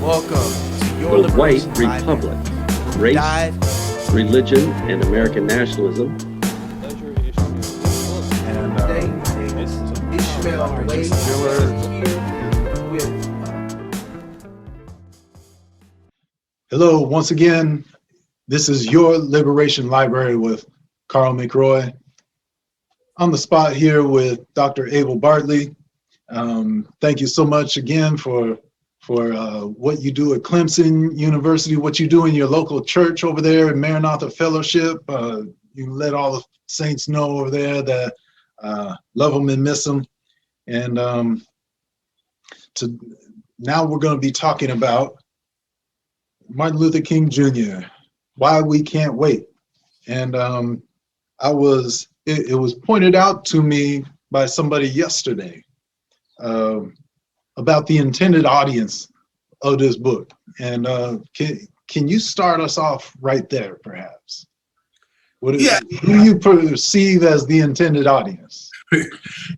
Welcome to your The White Liberation Republic, Library. Race, Dive Religion, and American Nationalism. and Ishmael Wade here with Hello, once again, this is your Liberation Library with Carl McRoy. On the spot here with Dr. Abel Bartley. Thank you so much again for what you do at Clemson University, what you do in your local church over there at Maranatha Fellowship. You let all the saints know over there that love them and miss them. And now we're going to be talking about Martin Luther King Jr., Why We Can't Wait. And it was pointed out to me by somebody yesterday about the intended audience of this book. And can you start us off right there, perhaps? Who do you perceive as the intended audience?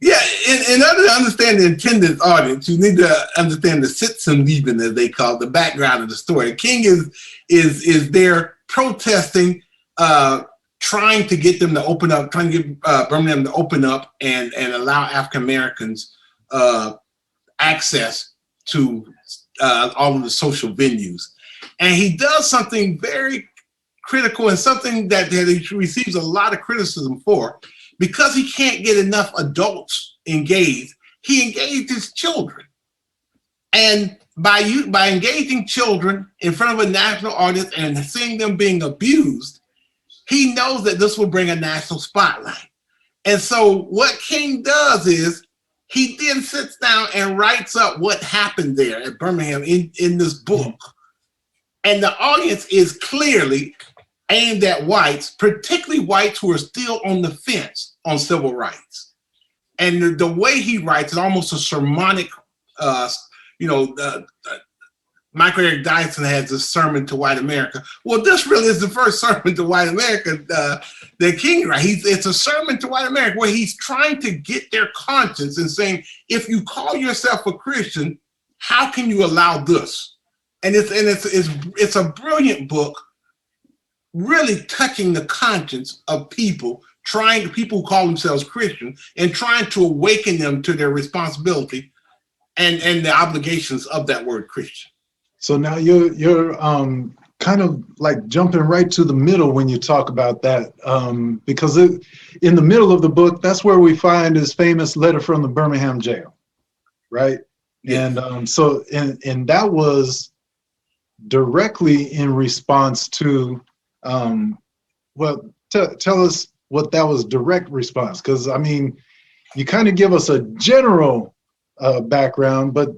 Yeah, in order to understand the intended audience, you need to understand the Sitzenleben, as they call it, the background of the story. King is there protesting, trying to get them to open up, trying to get Birmingham to open up and allow African Americans access to all of the social venues. And he does something very critical and something that he receives a lot of criticism for. Because he can't get enough adults engaged, he engaged his children. And by engaging children in front of a national audience and seeing them being abused, he knows that this will bring a national spotlight. And so what King does is he then sits down and writes up what happened there at Birmingham in this book. And the audience is clearly aimed at whites, particularly whites who are still on the fence on civil rights. And the way he writes is almost a sermonic, Michael Eric Dyson has this sermon to white America. Well, this really is the first sermon to white America that King writes. It's a sermon to white America where he's trying to get their conscience and saying, if you call yourself a Christian, how can you allow this? And it's a brilliant book, really touching the conscience of people who call themselves Christian and trying to awaken them to their responsibility and the obligations of that word Christian. So now you're kind of like jumping right to the middle when you talk about that, because in the middle of the book, that's where we find his famous letter from the Birmingham jail, right? Yeah. And and that was directly in response to, tell us what that was direct response, because I mean, you kind of give us a general background, but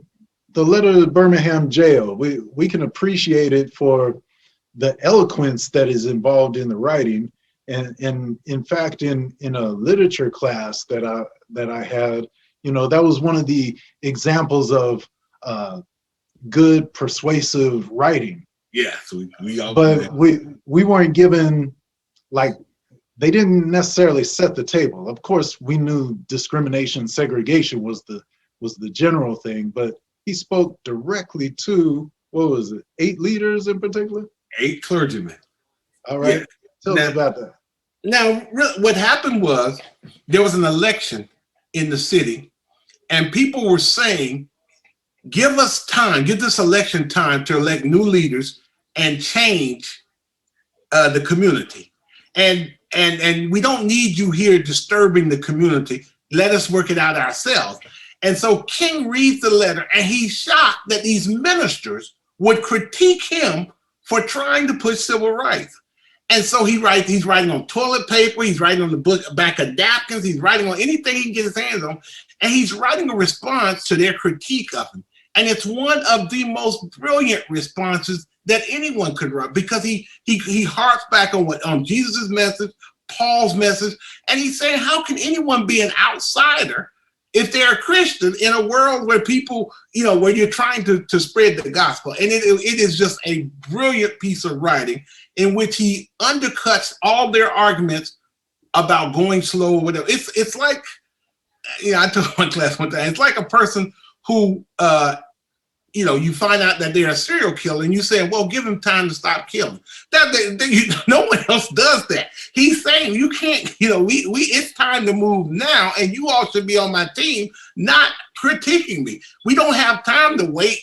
the letter to the Birmingham jail, we can appreciate it for the eloquence that is involved in the writing. And in fact, in a literature class that I had, that was one of the examples of good persuasive writing. Yeah, so we weren't given, like, they didn't necessarily set the table. Of course, we knew discrimination, segregation was the general thing, but he spoke directly to, what was it, 8 leaders in particular? 8 clergymen. All right, yeah. Tell us about that. Now, what happened was there was an election in the city, and people were saying, give us time, give this election time to elect new leaders and change the community. And we don't need you here disturbing the community. Let us work it out ourselves. And so King reads the letter and he's shocked that these ministers would critique him for trying to push civil rights. And so he's writing on toilet paper, he's writing on the back of napkins, he's writing on anything he can get his hands on, and he's writing a response to their critique of him. And it's one of the most brilliant responses that anyone could write, because he harps back on Jesus' message, Paul's message, and he's saying, how can anyone be an outsider if they're a Christian in a world where people, where you're trying to spread the gospel? And it is just a brilliant piece of writing in which he undercuts all their arguments about going slow or whatever. It's like, I told my class one time, it's like a person who you find out that they're a serial killer, and you say, well, give him time to stop killing. No one else does that. He's saying you can't, it's time to move now, and you all should be on my team, not critiquing me. We don't have time to wait,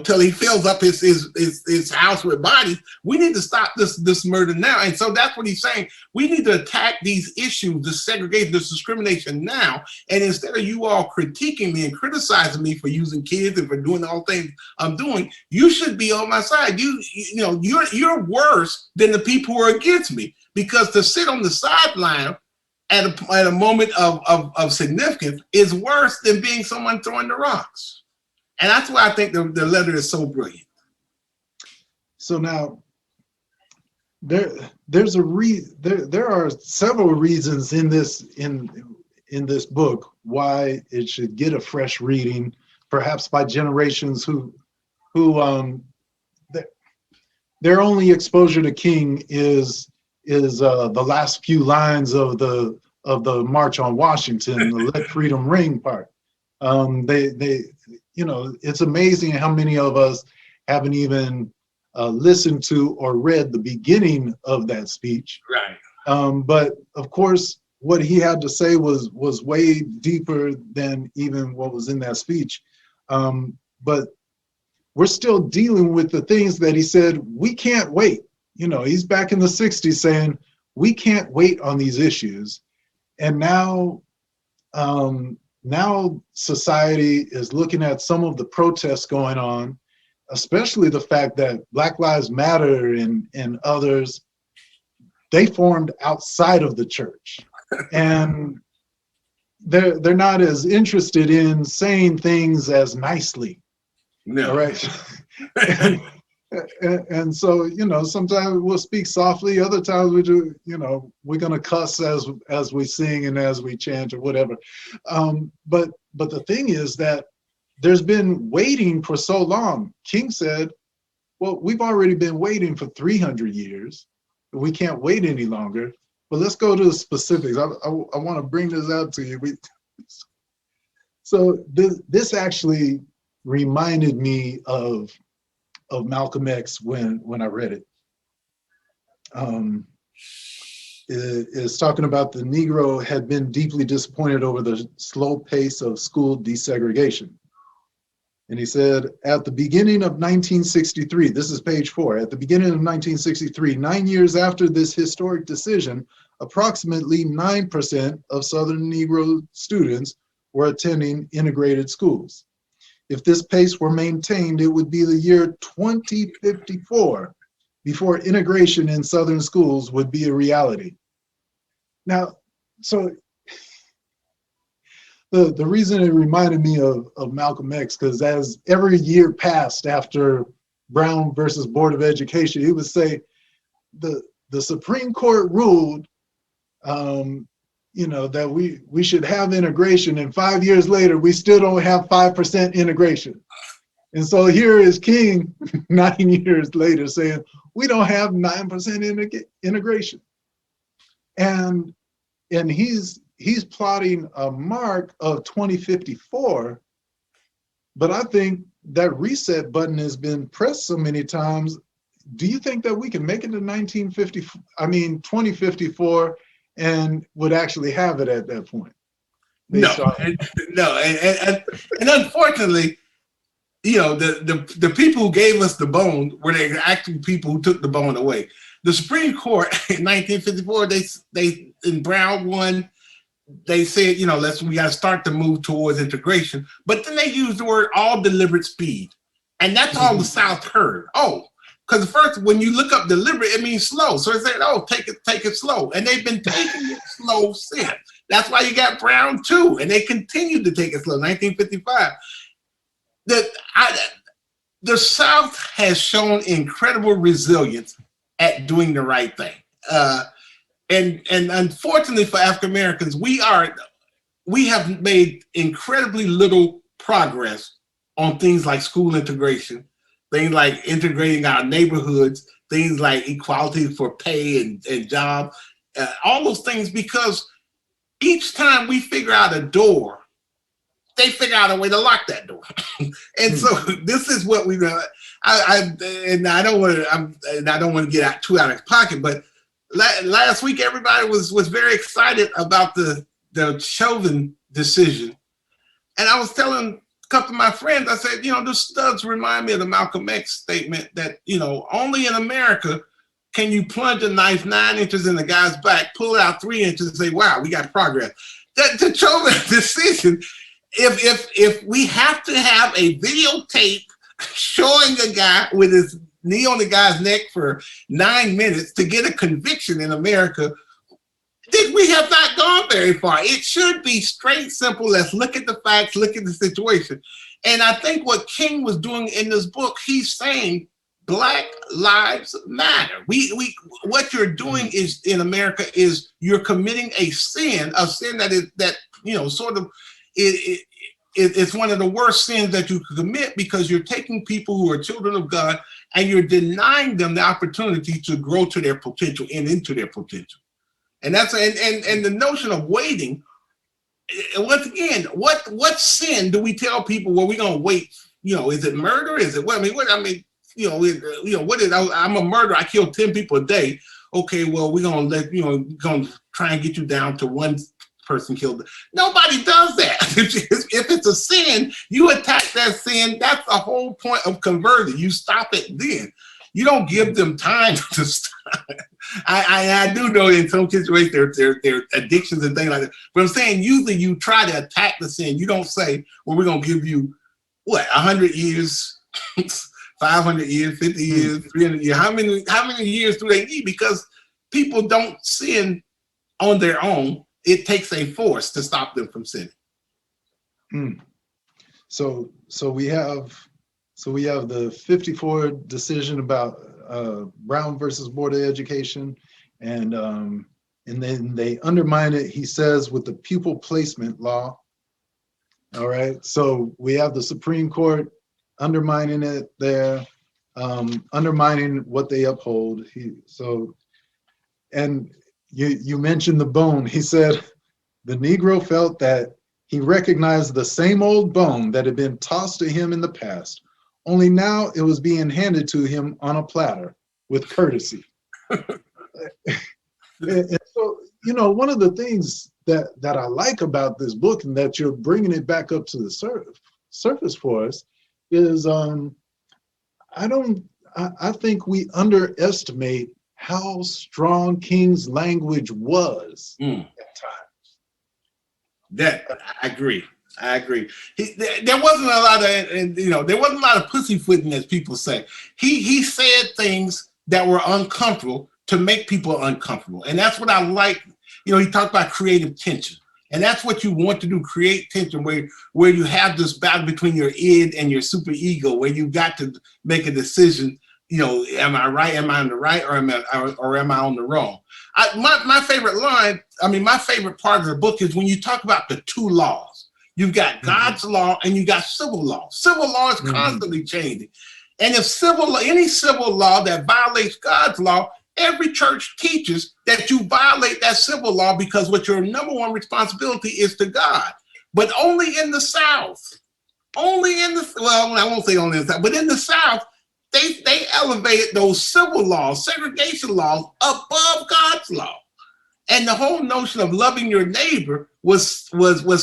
till he fills up his house with bodies. We need to stop this murder now. And so that's what he's saying. We need to attack these issues, the segregation, this discrimination now. And instead of you all critiquing me and criticizing me for using kids and for doing all things I'm doing, you should be on my side. You're worse than the people who are against me, because to sit on the sideline at a moment of significance is worse than being someone throwing the rocks. And that's why I think the letter is so brilliant. So now, there are several reasons in this book why it should get a fresh reading, perhaps by generations who their only exposure to King is the last few lines of the March on Washington, the "Let Freedom Ring" part. It's amazing how many of us haven't even listened to or read the beginning of that speech. Right. But of course, what he had to say was way deeper than even what was in that speech. But we're still dealing with the things that he said, we can't wait. He's back in the 60s saying, we can't wait on these issues. And now society is looking at some of the protests going on, especially the fact that Black Lives Matter and others, they formed outside of the church. And they're not as interested in saying things as nicely. No. All right. and so, sometimes we'll speak softly, other times we do, we're going to cuss as we sing and as we chant or whatever. But the thing is that there's been waiting for so long. King said, well, we've already been waiting for 300 years. We can't wait any longer. But let's go to the specifics. I want to bring this out to you. So this actually reminded me of Malcolm X when I read it. Is talking about the Negro had been deeply disappointed over the slow pace of school desegregation. And he said, at the beginning of 1963, this is page 4, at the beginning of 1963, 9 years after this historic decision, approximately 9% of Southern Negro students were attending integrated schools. If this pace were maintained, it would be the year 2054 before integration in Southern schools would be a reality. Now, so the reason it reminded me of Malcolm X, because as every year passed after Brown versus Board of Education, he would say the Supreme Court ruled that we should have integration, and 5 years later, we still don't have 5% integration. And so here is King 9 years later saying, we don't have 9% integration. And he's plotting a mark of 2054, but I think that reset button has been pressed so many times. Do you think that we can make it to 2054 and would actually have it at that point? No, and unfortunately, the people who gave us the bone were the actual people who took the bone away. The Supreme Court in 1954, they in Brown won. They said, we got to start to move towards integration, but then they used the word all deliberate speed, and that's all the South heard. Oh, because first when you look up deliberate, it means slow. So they said, oh, take it slow, and they've been taking it slow since. That's why you got Brown too, and they continued to take it slow. 1955. The South has shown incredible resilience at doing the right thing. And unfortunately for African Americans, we have made incredibly little progress on things like school integration, things like integrating our neighborhoods, things like equality for pay and job, all those things, because each time we figure out a door they figure out a way to lock that door. And so this is what we I don't want to get out too out of pocket, but last week everybody was very excited about the Chauvin decision. And I was telling a couple of my friends, I said, this does remind me of the Malcolm X statement that, only in America can you plunge a knife 9 inches in the guy's back, pull it out 3 inches and say, wow, we got progress. The Chauvin decision, if we have to have a videotape showing a guy with his knee on the guy's neck for 9 minutes to get a conviction in America, then we have not gone very far. It should be straight, simple. Let's look at the facts, look at the situation. And I think what King was doing in this book, he's saying Black Lives Matter. What you're doing is in America is you're committing a sin that sort of it's one of the worst sins that you could commit, because you're taking people who are children of God and you're denying them the opportunity to grow to their potential and into their potential. And that's and the notion of waiting. Once again, what sin do we tell people? Well, we're gonna wait. Is it murder? Is it what? What is? I'm a murderer. I kill 10 people a day. Okay, well, we're gonna gonna try and get you down to one person killed. Nobody does that. If it's a sin, you attack that sin. That's the whole point of conversion. You stop it then. You don't give them time to stop. I do know in some situations there are addictions and things like that. But I'm saying usually you try to attack the sin. You don't say, well, we're gonna give you 100 years, 500 years, 50 years, 300 years. How many years do they need? Because people don't sin on their own. It takes a force to stop them from sinning. So we have the 54 decision about Brown versus Board of Education, and then they undermine it, he says, with the pupil placement law. All right, so we have the Supreme Court undermining it there, undermining what they uphold. And you mentioned the bone. He said the Negro felt that he recognized the same old bone that had been tossed to him in the past, only now it was being handed to him on a platter with courtesy. And so, one of the things that I like about this book, and that you're bringing it back up to the surface for us, is I think we underestimate how strong King's language was at times. That I agree. There wasn't a lot of, there wasn't a lot of pussyfooting, as people say. He said things that were uncomfortable to make people uncomfortable, and that's what I like. He talked about creative tension, and that's what you want to do: create tension where you have this battle between your id and your super ego, where you got to make a decision. Am I right? Am I on the right, or am I on the wrong? My favorite line, my favorite part of the book is when you talk about the two laws. You've got God's law and you got civil law. Civil law is constantly changing. And if any civil law that violates God's law, every church teaches that you violate that civil law, because what your number one responsibility is to God. But only in the South, I won't say only in the South, but in the South, they elevated those civil laws, segregation laws, above God's law. And the whole notion of loving your neighbor was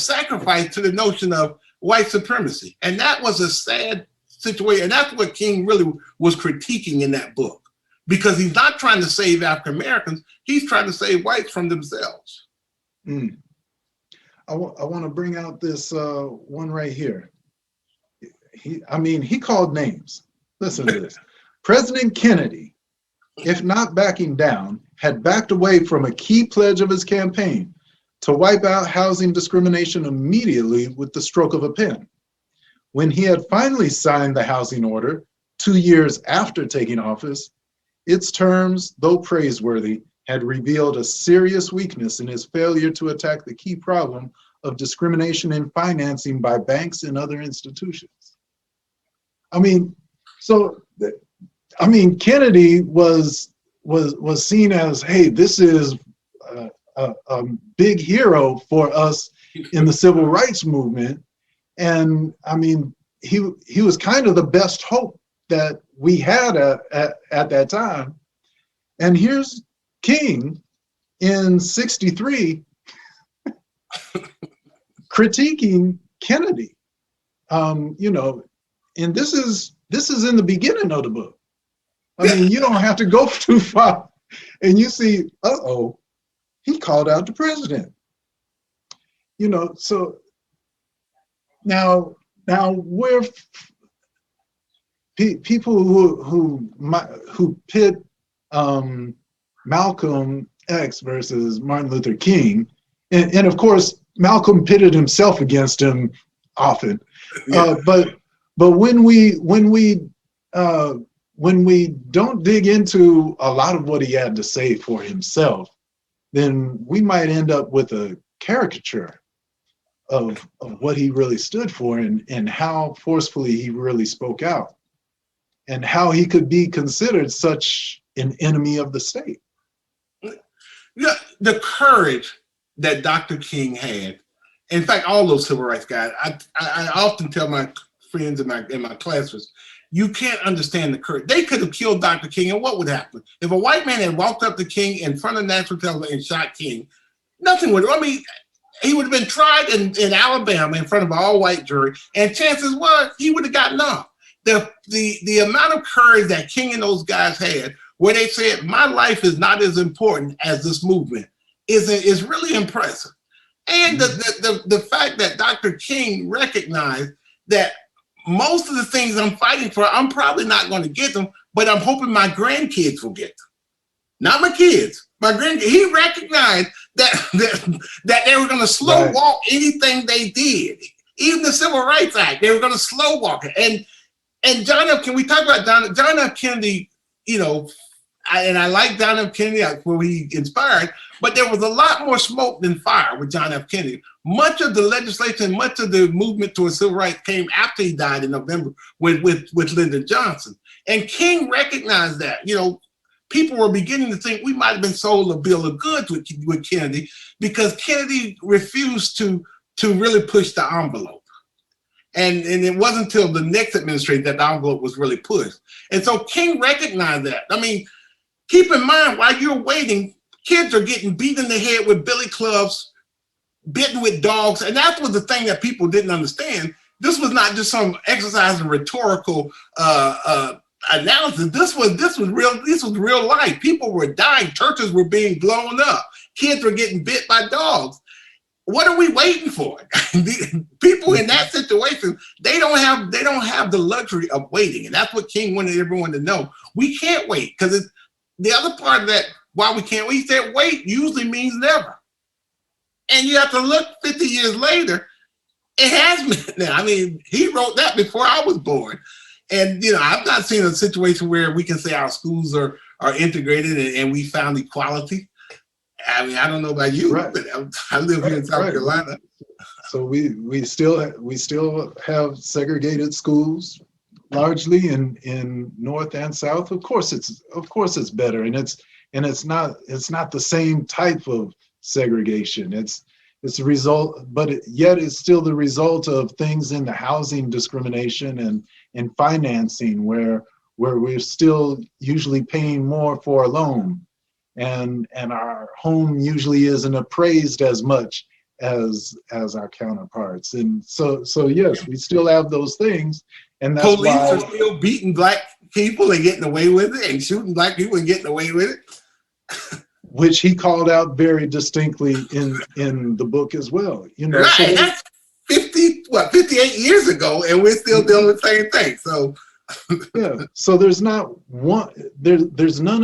sacrificed to the notion of white supremacy. And that was a sad situation. And that's what King really was critiquing in that book, because he's not trying to save African Americans. He's trying to save whites from themselves. I want to bring out this one right here. He called names. Listen to this. President Kennedy, if not backing down, had backed away from a key pledge of his campaign to wipe out housing discrimination immediately with the stroke of a pen. When he had finally signed the housing order 2 years after taking office, its terms, though praiseworthy, had revealed a serious weakness in his failure to attack the key problem of discrimination in financing by banks and other institutions. Kennedy was seen as, hey, this is a big hero for us in the civil rights movement, And I mean, he was kind of the best hope that we had at that time. And here's King in 63 critiquing Kennedy. You know, and this is in the beginning of the book. I mean, you don't have to go too far, and you see, uh-oh, he called out the president. You know, so now we're people who pit Malcolm X versus Martin Luther King, and of course Malcolm pitted himself against him often. Yeah. But when we don't dig into a lot of what he had to say for himself, then we might end up with a caricature of what he really stood for, and how forcefully he really spoke out, and how he could be considered such an enemy of the state. Yeah, the courage that Dr. King had. In fact, all those civil rights guys, I often tell my friends in my classes, you can't understand the courage. They could have killed Dr. King, and what would happen? If a white man had walked up to King in front of national television and shot King, nothing would, I mean, he would have been tried in Alabama in front of an all-white jury, and chances were he would have gotten off. The amount of courage that King and those guys had, where they said, my life is not as important as this movement, is really impressive. And the fact that Dr. King recognized that most of the things I'm fighting for, I'm probably not going to get them, but I'm hoping my grandkids will get them. Not my kids, my grandkids. He recognized that they were going to slow walk anything they did. Even the Civil Rights Act, they were going to slow walk it. And John F. Can we talk about John F. Kennedy? You know, I like John F. Kennedy, where he inspired, but there was a lot more smoke than fire with John F. Kennedy. Much of the legislation, much of the movement towards civil rights came after he died in November with Lyndon Johnson. And King recognized that. You know, people were beginning to think we might have been sold a bill of goods with Kennedy, because Kennedy refused to really push the envelope. And it wasn't until the next administration that the envelope was really pushed. And so King recognized that. I mean, keep in mind, while you're waiting, kids are getting beat in the head with billy clubs, bitten with dogs. And that was the thing that people didn't understand. This was not just some exercise in rhetorical analysis. This was real life. People were dying. Churches were being blown up. Kids were getting bit by dogs. What are we waiting for? People in that situation, they don't have the luxury of waiting. And that's what King wanted everyone to know. We can't wait, because the other part of that, why we can't wait, he said wait usually means never. And you have to look 50 years later, it has been now. I mean, he wrote that before I was born. And, you know, I've not seen a situation where we can say our schools are integrated and we found equality. I mean, I don't know about you, but I live here in South Carolina. So we still have segregated schools, largely in North and South. Of course it's better, and it's not the same type of segregation. It's a result, but yet it's still the result of things in the housing discrimination and financing, where we're still usually paying more for a loan. And our home usually isn't appraised as much as our counterparts. And so yes, we still have those things. And that's police why are still beating black people and getting away with it, and shooting black people and getting away with it. Which he called out very distinctly in the book as well. You know, right. So that's 58 years ago, and we're still dealing with the same thing. So yeah, so there's none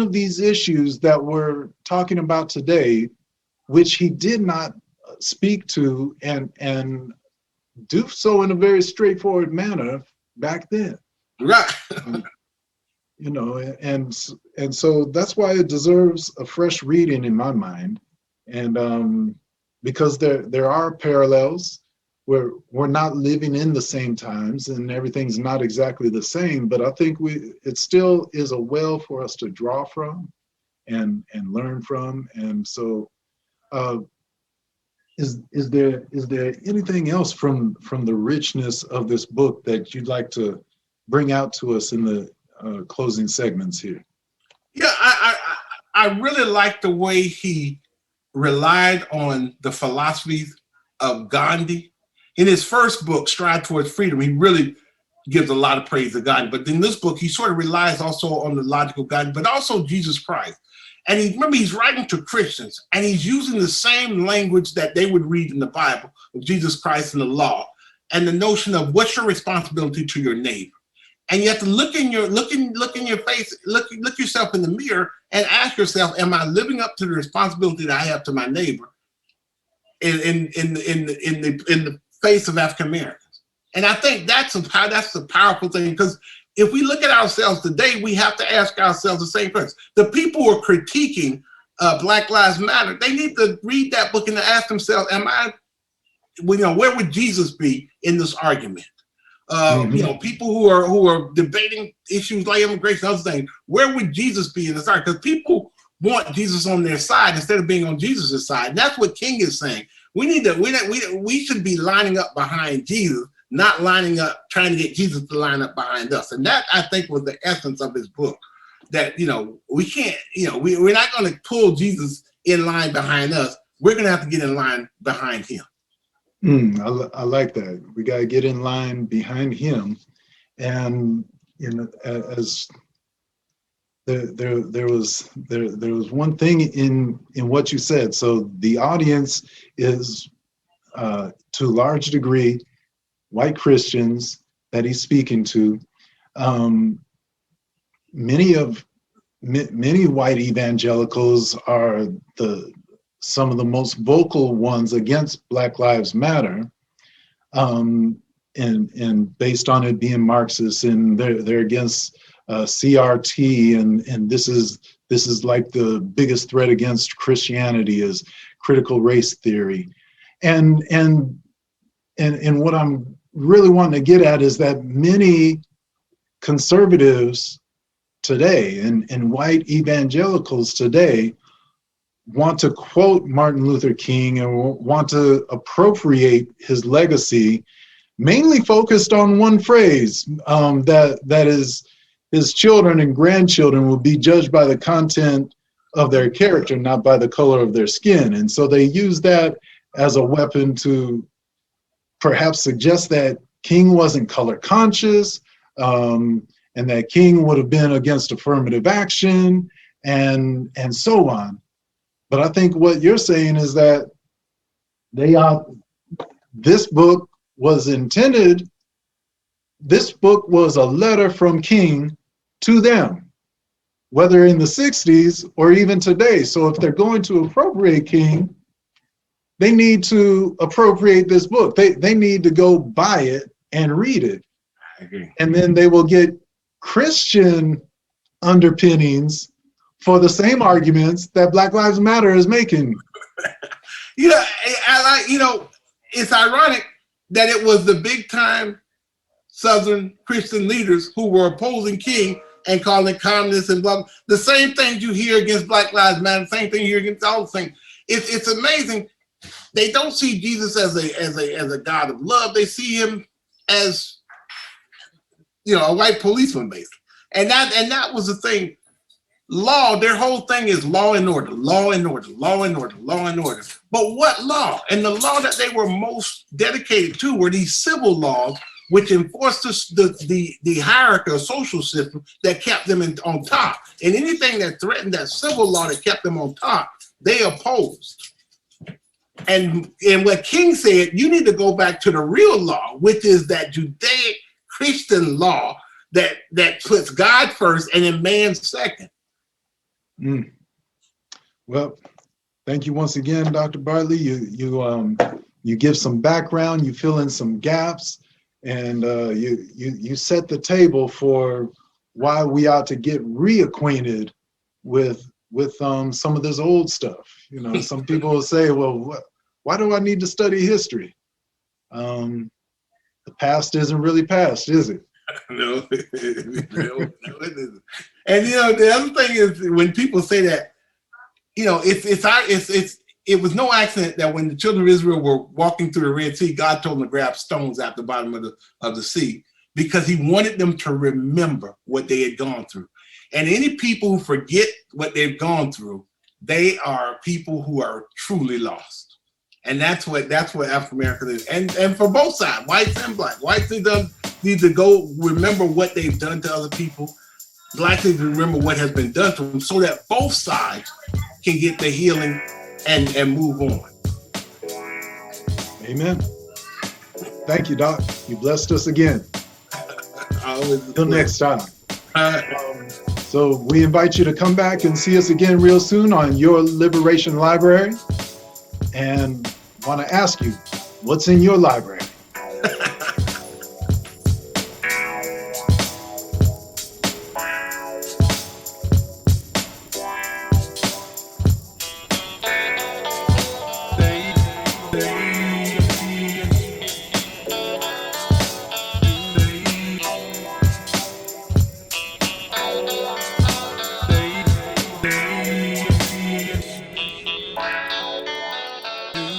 of these issues that we're talking about today, which he did not speak to and do so in a very straightforward manner back then. Right. You know, and so that's why it deserves a fresh reading in my mind, and because there are parallels. We're not living in the same times, and everything's not exactly the same, but I think it still is a well for us to draw from and learn from. And so is there anything else from the richness of this book that you'd like to bring out to us in the closing segments here? Yeah, I really like the way he relied on the philosophies of Gandhi. In his first book, Stride Towards Freedom, he really gives a lot of praise to Gandhi. But in this book, he sort of relies also on the logical Gandhi, but also Jesus Christ. And remember, he's writing to Christians, and he's using the same language that they would read in the Bible, of Jesus Christ and the law, and the notion of what's your responsibility to your neighbor. And you have to look in your face, look yourself in the mirror, and ask yourself, am I living up to the responsibility that I have to my neighbor in the face of African Americans? And I think that's a powerful thing, because if we look at ourselves today, we have to ask ourselves the same question. The people who are critiquing Black Lives Matter, they need to read that book and ask themselves, where would Jesus be in this argument? People who are debating issues like immigration, other things, where would Jesus be in this argument? Because people want Jesus on their side instead of being on Jesus' side. And that's what King is saying. We should be lining up behind Jesus, not lining up, trying to get Jesus to line up behind us. And that, I think, was the essence of his book. That, we can't, we're not going to pull Jesus in line behind us. We're going to have to get in line behind him. I like that. We got to get in line behind him. And, as there was one thing in what you said. So the audience is, to a large degree, white Christians that he's speaking to. Many white evangelicals are some of the most vocal ones against Black Lives Matter, and based on it being Marxist, and they're against CRT, and this is like the biggest threat against Christianity is critical race theory, and what I'm really wanting to get at is that many conservatives today and white evangelicals today want to quote Martin Luther King and want to appropriate his legacy, mainly focused on one phrase, that is, his children and grandchildren will be judged by the content of their character, not by the color of their skin. And so they use that as a weapon to perhaps suggest that King wasn't color conscious, and that King would have been against affirmative action, and so on. But I think what you're saying is that this book was a letter from King to them, whether in the 60s or even today. So if they're going to appropriate King, they need to appropriate this book. They need to go buy it and read it. I agree. And then they will get Christian underpinnings for the same arguments that Black Lives Matter is making. It's ironic that it was the big time Southern Christian leaders who were opposing King and calling communists and blah, blah. The same things you hear against Black Lives Matter, the same thing you hear against all the things. It's amazing. They don't see Jesus as a God of love. They see him as, a white policeman, basically. And that was the thing. Law, their whole thing is law and order, law and order, law and order, law and order. But what law? And the law that they were most dedicated to were these civil laws, which enforced the hierarchy or social system that kept them on top. And anything that threatened that civil law that kept them on top, they opposed. And what King said, you need to go back to the real law, which is that Judaic Christian law that puts God first and then man second. Well, thank you once again, Dr. Bartley. You give some background, you fill in some gaps, and you set the table for why we ought to get reacquainted with some of this old stuff. Some people will say, well, why do I need to study history? The past isn't really past, is it? No, it isn't. And the other thing is when people say that, it's it was no accident that when the children of Israel were walking through the Red Sea, God told them to grab stones at the bottom of the sea, because he wanted them to remember what they had gone through. And any people who forget what they've gone through, they are people who are truly lost. And that's what African American is. And for both sides, whites and black. Whites need to go remember what they've done to other people. Blacks need to remember what has been done to them, so that both sides can get the healing and move on. Amen. Thank you, Doc. You blessed us again. Until next time. So we invite you to come back and see us again real soon on Your Liberation Library. And want to ask you, what's in your library?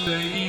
Say